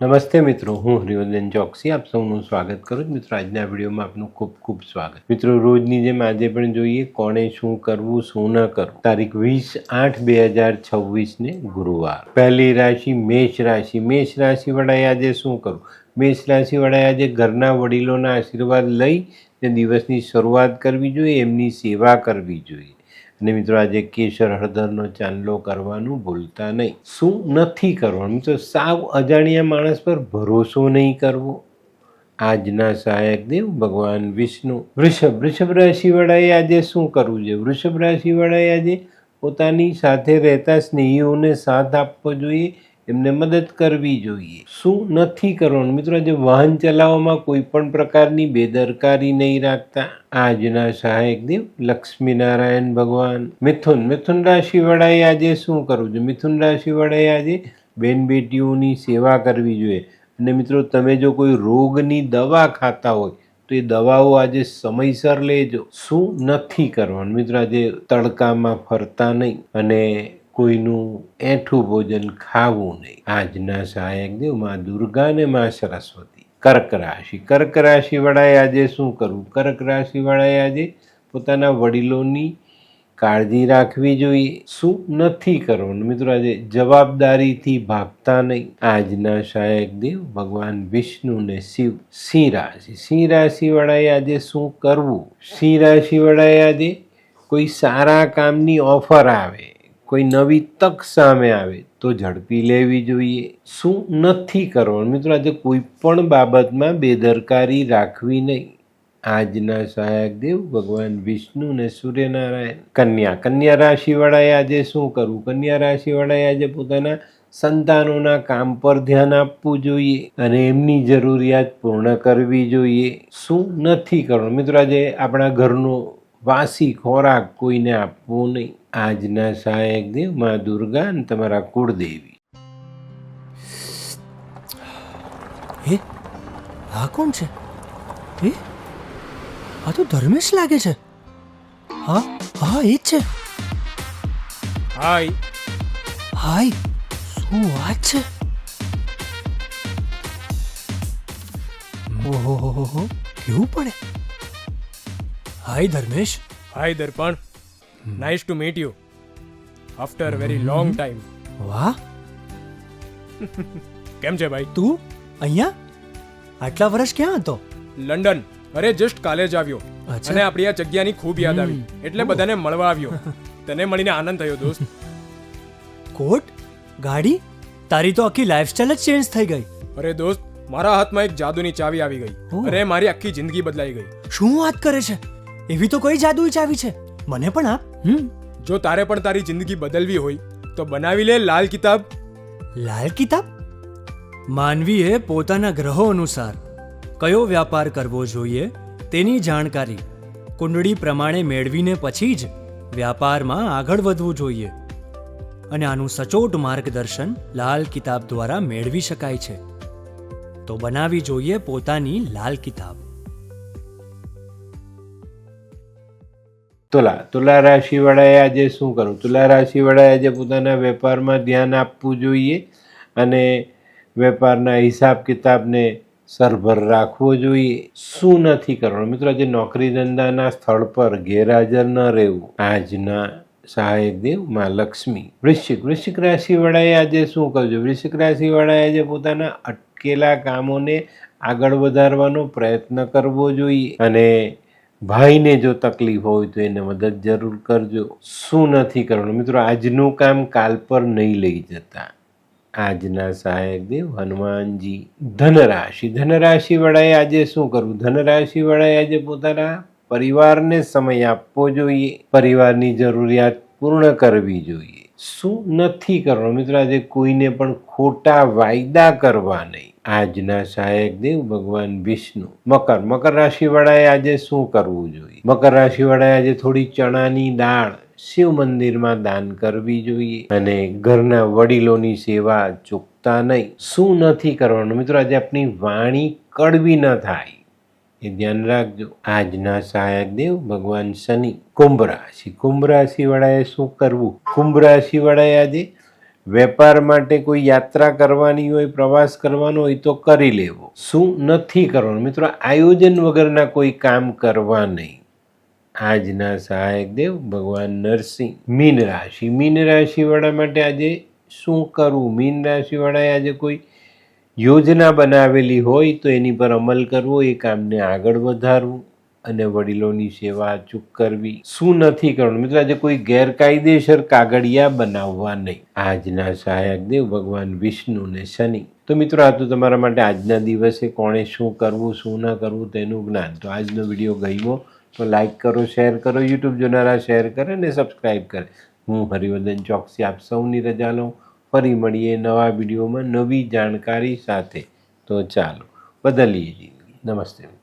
નમસ્તે મિત્રો, હું હરિવર્ધન ચોકસી આપ સૌનું સ્વાગત કરું છું. મિત્રો, આજના વિડીયોમાં આપનું ખૂબ ખૂબ સ્વાગત. મિત્રો, રોજની જેમ આજે પણ જોઈએ કોણે શું કરવું શું ન કરવું. તારીખ 20/8/2026 ને ગુરુવાર. પહેલી રાશિ મેષ રાશિ. મેષ રાશિ વડાએ આજે શું કરવું? મેષ રાશિ વડાએ આજે ઘરના વડીલોના આશીર્વાદ લઈ ને દિવસની શરૂઆત કરવી જોઈએ, એમની સેવા કરવી જોઈએ. અને મિત્રો, આજે કેસર હળદરનો ચાંદલો કરવાનું ભૂલતા નહીં. શું નથી કરવાનું? મિત્રો, સાવ અજાણ્યા માણસ પર ભરોસો નહીં કરવો. આજના સહાયક દેવ ભગવાન વિષ્ણુ. વૃષભ રાશિ વડાએ આજે શું કરવું છે? વૃષભ રાશિ વડાએ આજે પોતાની સાથે રહેતા સ્નેહીઓને સાથ આપવો જોઈએ, એમને મદદ કરવી જોઈએ. શું નથી કરવાનું? મિત્રો, આજે વાહન ચલાવવામાં કોઈ પણ પ્રકારની બેદરકારી નહીં રાખતા. આજના સહાયક દેવ લક્ષ્મીનારાયણ ભગવાન. મિથુન રાશિ વડાએ આજે શું કરવું છે? મિથુન રાશિ વડાએ આજે બેન બેટીઓની સેવા કરવી જોઈએ. અને મિત્રો, તમે જો કોઈ રોગની દવા ખાતા હોય તો એ દવાઓ આજે સમયસર લેજો. શું નથી કરવાનું? મિત્રો, આજે તડકામાં ફરતા નહીં અને કોઈનું એઠું ભોજન ખાવું નહીં. આજના સહાયક દેવ માં દુર્ગા અને માં સરસ્વતી. કર્ક રાશિ વડાએ આજે શું કરવું? કર્ક રાશિ વડાએ આજે પોતાના વડીલોની કાળજી રાખવી જોઈએ. શું નથી કરવાનું? મિત્રો, આજે જવાબદારીથી ભાગતા નહીં. આજના સહાયક દેવ ભગવાન વિષ્ણુ ને શિવ. સિંહ રાશિ વડાએ આજે શું કરવું? સિંહ રાશિ વડાએ આજે કોઈ સારા કામની ઓફર આવે, કોઈ નવી તક સામે આવે તો ઝડપી લેવી જોઈએ. શું નથી કરવાનું? મિત્રો, આજે કોઈ પણ બાબતમાં બેદરકારી રાખવી નહીં. આજના સહાયક દેવ ભગવાન વિષ્ણુ ને સૂર્યનારાયણ. કન્યા રાશિ વડાએ આજે શું કરવું? કન્યા રાશિ વડાએ આજે પોતાના સંતાનોના કામ પર ધ્યાન આપવું જોઈએ અને એમની જરૂરિયાત પૂર્ણ કરવી જોઈએ. શું નથી કરવાનું? મિત્રો, આજે આપણા ઘરનો વાસી ખોરાક કોઈને આપવો નહીં. આજના સહાયક દેવ માં દુર્ગા અને તમારા કુળદેવી. હે, આ કોણ છે? હે, આ તો ધર્મેશ લાગે છે. હા હા, એ જ છે. હાય. શું વાત છે? ઓહો, કેવું પડે? Hi Dharmesh. Hi Darpan. Nice to meet you after very long time. વાહ, કેમ છે ભાઈ? તું અહીંયા આટલા વર્ષ ક્યાં હતો? લંડન. અરે જસ્ટ કાલે જ આવ્યો અચ્છા. અને આપણી આ જગ્યાની ખૂબ યાદ આવી એટલે બધાને મળવા આવ્યો. તને મળીને આનંદ થયો દોસ્ત. કોટ, ગાડી, તારી તો આખી લાઈફસ્ટાઈલ જ ચેન્જ થઈ ગઈ. અરે દોસ્ત, મારા હાથમાં એક જાદુની ચાવી આવી ગઈ. ઓહ. અરે મારી આખી જિંદગી બદલાઈ ગઈ. શું વાત કરે છે? એવી તો કોઈ જાદુઈ ચાવી છે, મને પણ આપ. જો તારે પણ તારી જિંદગી બદલવી હોય તો બનાવી લે લાલ કિતાબ. લાલ કિતાબ? માનવીએ પોતાના ગ્રહો અનુસાર કયો વ્યાપાર કરવો જોઈએ તેની જાણકારી કુંડળી પ્રમાણે મેળવીને પછી જ વ્યાપારમાં આગળ વધવું જોઈએ. અને આનું સચોટ માર્ગદર્શન લાલ કિતાબ દ્વારા મેળવી શકાય છે. તો બનાવી જોઈએ પોતાની લાલ કિતાબ. તુલા રાશિ વડાએ આજે શું કરવું? તુલા રાશિ વડાએ આજે પોતાના વેપારમાં ધ્યાન આપવું જોઈએ અને વેપારના હિસાબ કિતાબને સરભર રાખવો જોઈએ. શું નથી કરવાનું? મિત્રો, આજે નોકરી ધંધાના સ્થળ પર ગેરહાજર ન રહેવું. આજના સહાયક દેવ માં લક્ષ્મી. વૃશ્ચિક રાશિ વડાએ આજે શું કરવું? વૃશ્ચિક રાશિ વડાએ આજે પોતાના અટકેલા કામોને આગળ વધારવાનો પ્રયત્ન કરવો જોઈએ અને ભાઈને જો તકલીફ હોય તો એને મદદ જરૂર કરજો. શું નથી કરવાનું? મિત્રો, આજનું કામ કાલ પર નહીં લઈ જતા. આજના સહાયક દેવ હનુમાનજી. ધનરાશિ વડાએ આજે શું કરવું? ધનરાશિ વડાએ આજે પોતાના પરિવારને સમય આપવો જોઈએ, પરિવારની જરૂરિયાત પૂર્ણ કરવી જોઈએ. શું નથી કરવાનું? મિત્રો, આજે કોઈને પણ ખોટા વાયદા કરવા નહીં. આજના સહાયક દેવ ભગવાન વિષ્ણુ. મકર રાશિ વડાએ આજે શું કરવું જોઈએ? મકર રાશિ વડાએ આજે થોડી ચણાની દાળ શિવ મંદિરમાં દાન કરવી જોઈએ અને ઘરના વડીલોની સેવા ચૂકતા નહીં. શું નથી કરવાનું? મિત્રો, આજે આપણી વાણી કડવી ન થાય એ ધ્યાન રાખજો. આજના સહાયક દેવ ભગવાન શનિ. કુંભ રાશિ વડાએ શું કરવું? કુંભ રાશિ વડાએ આજે વેપાર માટે કોઈ યાત્રા કરવાની હોય, પ્રવાસ કરવાનો હોય તો કરી લેવો. શું નથી કરવાનું મિત્રો? આયોજન વગરના કોઈ કામ કરવા નહીં. આજના સહાયક દેવ ભગવાન નરસિંહ. મીન રાશિ. મીન રાશિવાળા માટે આજે શું કરવું? મીન રાશિવાળાએ આજે કોઈ યોજના બનાવેલી હોય તો એની પર અમલ કરવો, એ કામને આગળ વધારવું અને વડીલોની સેવા અચૂક કરવી. શું નથી કરવાનું મિત્રો? આજે કોઈ ગેરકાયદેસર કાગળિયા બનાવવા નહીં. આજના સહાયક દેવ ભગવાન વિષ્ણુ ને શનિ. તો મિત્રો આ તો તમારા માટે આજના દિવસે કોણે શું કરવું શું ન કરવું તેનું જ્ઞાન. તો આજનો વિડીયો ગમ્યો તો લાઈક કરો, શેર કરો, યુટ્યુબ જોનારા શેર કરે અને સબસ્ક્રાઈબ કરે. હું હરિવર્ધન ચોકસી આપ સૌની રજા લઉં. ફરી મળીએ નવા વિડીયોમાં નવી જાણકારી સાથે. તો ચાલો બદલીએ જિંદગી. નમસ્તે.